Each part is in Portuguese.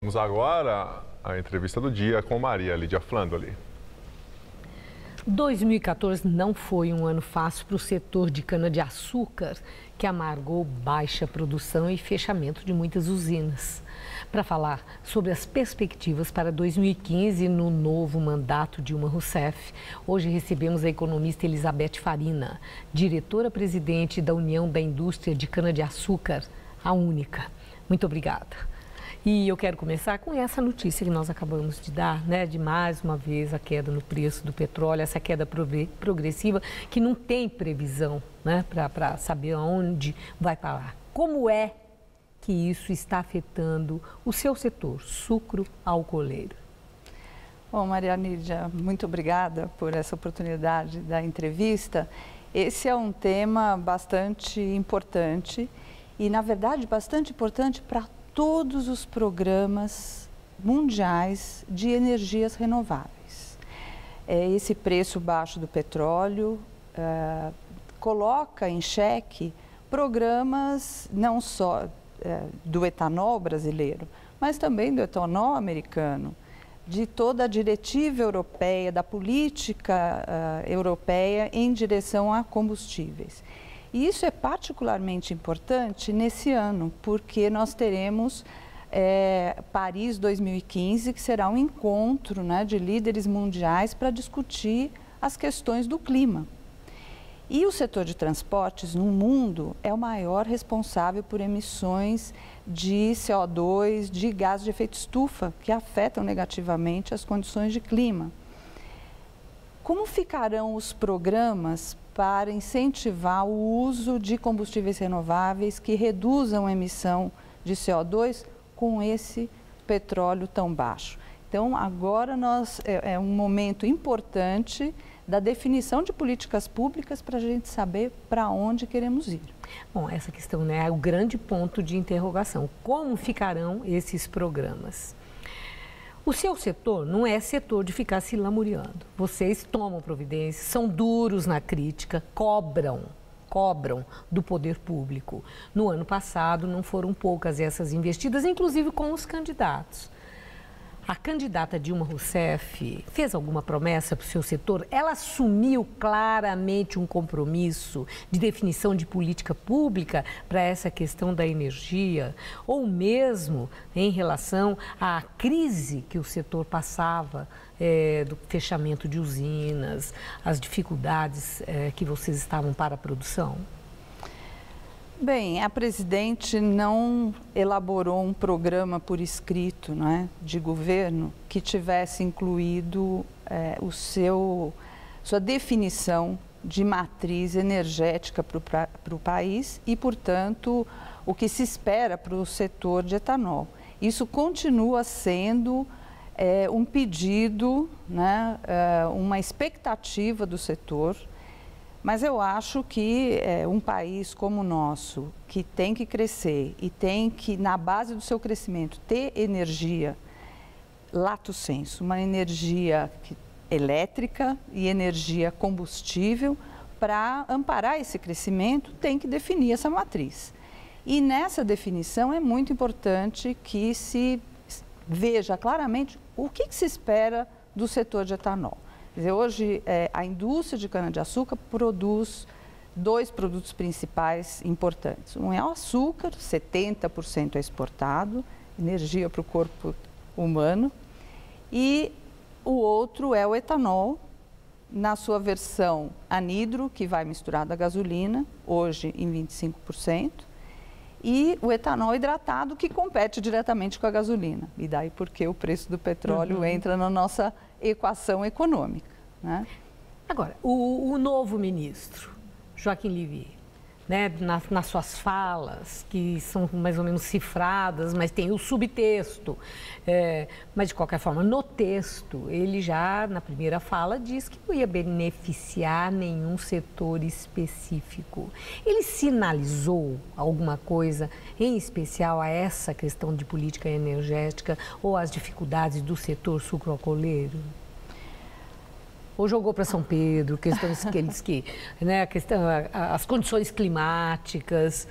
Vamos agora à entrevista do dia com Maria Lídia Flandoli. 2014 não foi um ano fácil para o setor de cana-de-açúcar, que amargou baixa produção e fechamento de muitas usinas. Para falar sobre as perspectivas para 2015 no novo mandato de Dilma Rousseff, hoje recebemos a economista Elizabeth Farina, diretora-presidente da União da Indústria de Cana-de-Açúcar, a única. Muito obrigada. E eu quero começar com essa notícia que nós acabamos de dar, né? De mais uma vez a queda no preço do petróleo, essa queda progressiva que não tem previsão, né? Para saber aonde vai parar. Como é que isso está afetando o seu setor sucro-alcooleiro? Bom, Maria Lídia, muito obrigada por essa oportunidade da entrevista. Esse é um tema bastante importante e, na verdade, bastante importante para todos os programas mundiais de energias renováveis. Esse preço baixo do petróleo coloca em xeque programas não só do etanol brasileiro, mas também do etanol americano, de toda a diretiva europeia, da política europeia em direção a combustíveis. E isso é particularmente importante nesse ano, porque nós teremos Paris 2015, que será um encontro, né, de líderes mundiais para discutir as questões do clima. E o setor de transportes no mundo é o maior responsável por emissões de CO2, de gases de efeito estufa, que afetam negativamente as condições de clima. Como ficarão os programas para incentivar o uso de combustíveis renováveis que reduzam a emissão de CO2 com esse petróleo tão baixo? Então, agora é um momento importante da definição de políticas públicas para a gente saber para onde queremos ir. Bom, essa questão, né, é o grande ponto de interrogação. Como ficarão esses programas? O seu setor não é setor de ficar se lamuriando. Vocês tomam providências, são duros na crítica, cobram do poder público. No ano passado não foram poucas essas investidas, inclusive com os candidatos. A candidata Dilma Rousseff fez alguma promessa para o seu setor? Ela assumiu claramente um compromisso de definição de política pública para essa questão da energia? Ou mesmo em relação à crise que o setor passava, do fechamento de usinas, as dificuldades que vocês estavam para a produção? Bem, a presidente não elaborou um programa por escrito, né, de governo que tivesse incluído sua definição de matriz energética para o país e, portanto, o que se espera para o setor de etanol. Isso continua sendo um pedido, né, uma expectativa do setor. Mas eu acho que um país como o nosso, que tem que crescer e tem que, na base do seu crescimento, ter energia lato sensu, uma energia elétrica e energia combustível, para amparar esse crescimento, tem que definir essa matriz. E nessa definição é muito importante que se veja claramente o que se espera do setor de etanol. Quer dizer, hoje, a indústria de cana-de-açúcar produz dois produtos principais importantes. Um é o açúcar, 70% é exportado, energia para o corpo humano, e o outro é o etanol, na sua versão anidro, que vai misturado à gasolina, hoje em 25%, e o etanol hidratado, que compete diretamente com a gasolina. E daí porque o preço do petróleo entra na nossa equação econômica, né? Agora, o novo ministro, Joaquim Levy, né, nas suas falas, que são mais ou menos cifradas, mas tem o subtexto, mas de qualquer forma, no texto, ele já, na primeira fala, diz que não ia beneficiar nenhum setor específico. Ele sinalizou alguma coisa, em especial a essa questão de política energética ou as dificuldades do setor sucroalcooleiro? Ou jogou para São Pedro, questões que ele diz que, né, as condições climáticas,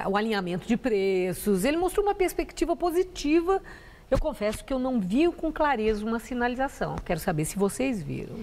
o alinhamento de preços. Ele mostrou uma perspectiva positiva Eu confesso que eu não vi com clareza uma sinalização. Quero saber se vocês viram.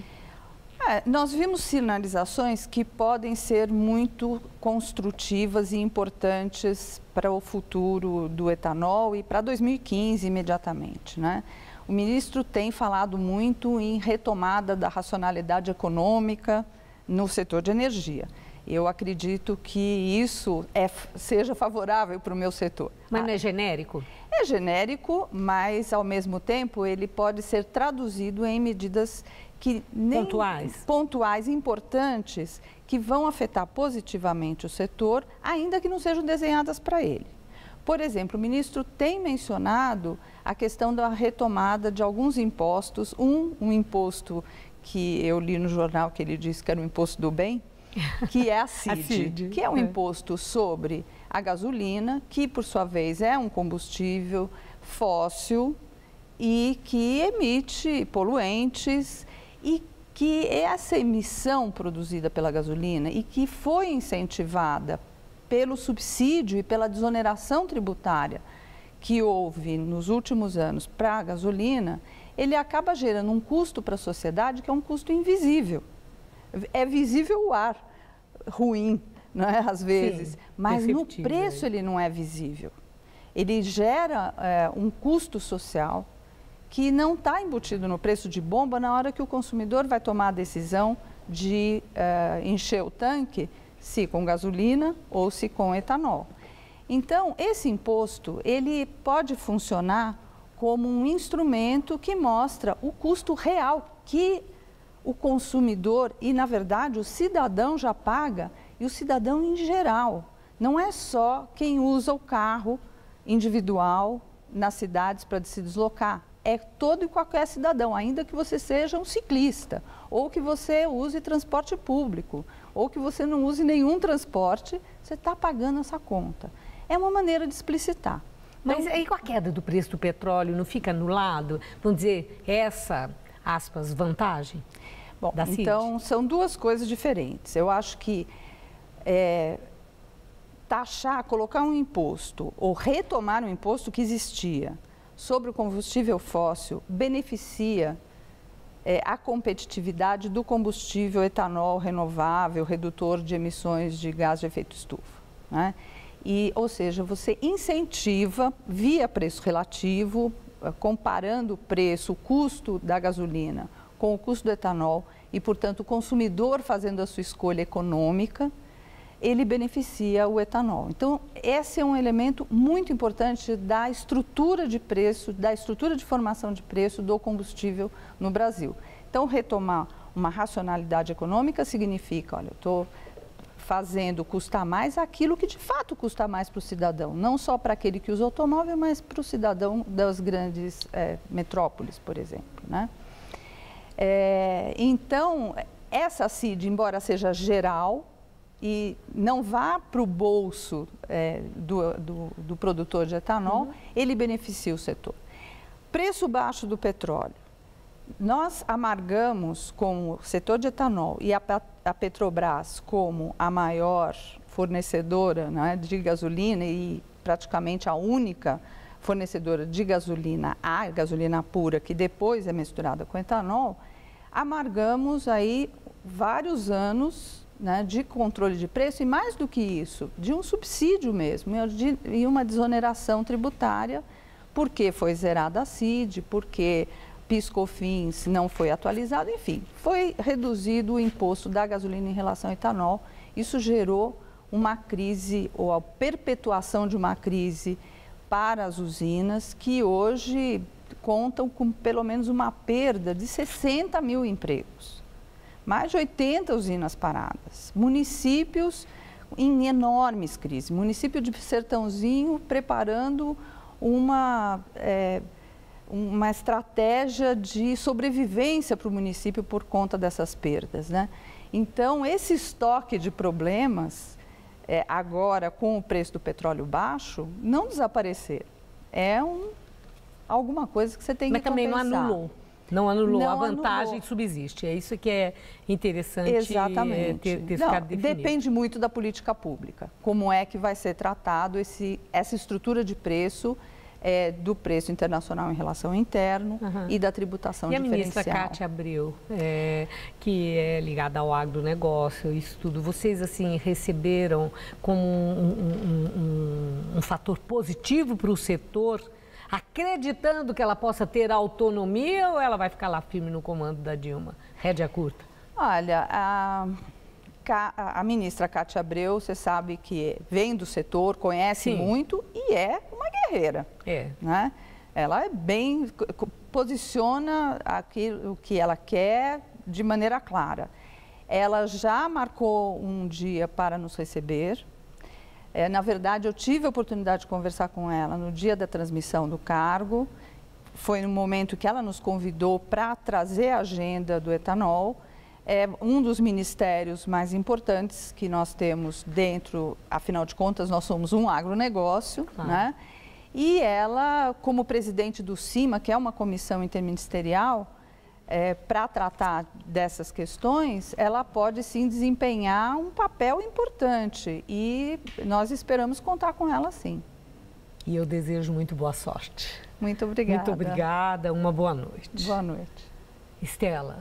Nós vimos sinalizações que podem ser muito construtivas e importantes para o futuro do etanol e para 2015 imediatamente, né? O ministro tem falado muito em retomada da racionalidade econômica no setor de energia. Eu acredito que isso seja favorável para o meu setor. Mas não é genérico? É genérico, mas ao mesmo tempo ele pode ser traduzido em medidas que nem pontuais, importantes, que vão afetar positivamente o setor, ainda que não sejam desenhadas para ele. Por exemplo, o ministro tem mencionado a questão da retomada de alguns impostos, um imposto que eu li no jornal que ele disse que era um imposto do bem, que é a CID, que é um imposto sobre a gasolina, que por sua vez é um combustível fóssil e que emite poluentes, e que essa emissão produzida pela gasolina e que foi incentivada pelo subsídio e pela desoneração tributária que houve nos últimos anos para a gasolina, ele acaba gerando um custo para a sociedade que é um custo invisível. É visível o ar ruim, não é, às vezes, sim, mas no preço ele não é visível. Ele gera um custo social que não está embutido no preço de bomba na hora que o consumidor vai tomar a decisão de encher o tanque, se com gasolina ou se com etanol. Então, esse imposto, ele pode funcionar como um instrumento que mostra o custo real que o consumidor e, na verdade, o cidadão já paga, e o cidadão em geral. Não é só quem usa o carro individual nas cidades para se deslocar. É todo e qualquer cidadão, ainda que você seja um ciclista, ou que você use transporte público, ou que você não use nenhum transporte, você está pagando essa conta. É uma maneira de explicitar. Mas aí com a queda do preço do petróleo, não fica anulado, vamos dizer, essa, aspas, vantagem da CID? Então, são duas coisas diferentes. Eu acho que colocar um imposto ou retomar um imposto que existia sobre o combustível fóssil beneficia a competitividade do combustível etanol renovável, redutor de emissões de gás de efeito estufa, né? Ou seja, você incentiva via preço relativo, comparando o preço, o custo da gasolina com o custo do etanol e, portanto, o consumidor fazendo a sua escolha econômica, ele beneficia o etanol. Então, esse é um elemento muito importante da estrutura de preço, da estrutura de formação de preço do combustível no Brasil. Então, retomar uma racionalidade econômica significa, olha, eu estou fazendo custar mais aquilo que de fato custa mais para o cidadão, não só para aquele que usa automóvel, mas para o cidadão das grandes metrópoles, por exemplo, né? Então, essa CID, embora seja geral, e não vá para o bolso do produtor de etanol, ele beneficia o setor. Preço baixo do petróleo. Nós amargamos com o setor de etanol e a Petrobras como a maior fornecedora, né, de gasolina e praticamente a única fornecedora de gasolina, a gasolina pura, que depois é misturada com etanol, amargamos aí vários anos, né, de controle de preço e, mais do que isso, de um subsídio mesmo e uma desoneração tributária, porque foi zerada a CID, porque PIS/COFINS não foi atualizado, enfim, foi reduzido o imposto da gasolina em relação ao etanol. Isso gerou uma crise, ou a perpetuação de uma crise para as usinas, que hoje contam com pelo menos uma perda de 60 mil empregos. Mais de 80 usinas paradas, municípios em enormes crises, município de Sertãozinho preparando uma estratégia de sobrevivência para o município por conta dessas perdas, né? Então, esse estoque de problemas, agora com o preço do petróleo baixo, não desaparecer. Alguma coisa que você tem que compensar. Mas também não anulou. Não anulou, a vantagem subsiste. É isso que é interessante. Exatamente. Ter ficado definido. Depende muito da política pública. Como é que vai ser tratado essa estrutura de preço do preço internacional em relação ao interno e da tributação diferencial. E a ministra Cátia Abreu, que é ligada ao agronegócio, isso tudo, vocês assim receberam como um fator positivo para o setor, acreditando que ela possa ter autonomia, ou ela vai ficar lá firme no comando da Dilma? Rédea curta. Olha, a ministra Cátia Abreu, você sabe que vem do setor, conhece muito e é uma guerreira. Né? Ela posiciona aquilo que ela quer de maneira clara. Ela já marcou um dia para nos receber. Na verdade, eu tive a oportunidade de conversar com ela no dia da transmissão do cargo. Foi no momento que ela nos convidou para trazer a agenda do etanol. É um dos ministérios mais importantes que nós temos dentro, afinal de contas, nós somos um agronegócio, né? E ela, como presidente do CIMA, que é uma comissão interministerial, para tratar dessas questões, ela pode sim desempenhar um papel importante e nós esperamos contar com ela sim. E eu desejo muito boa sorte. Muito obrigada. Muito obrigada, uma boa noite. Boa noite. Estela.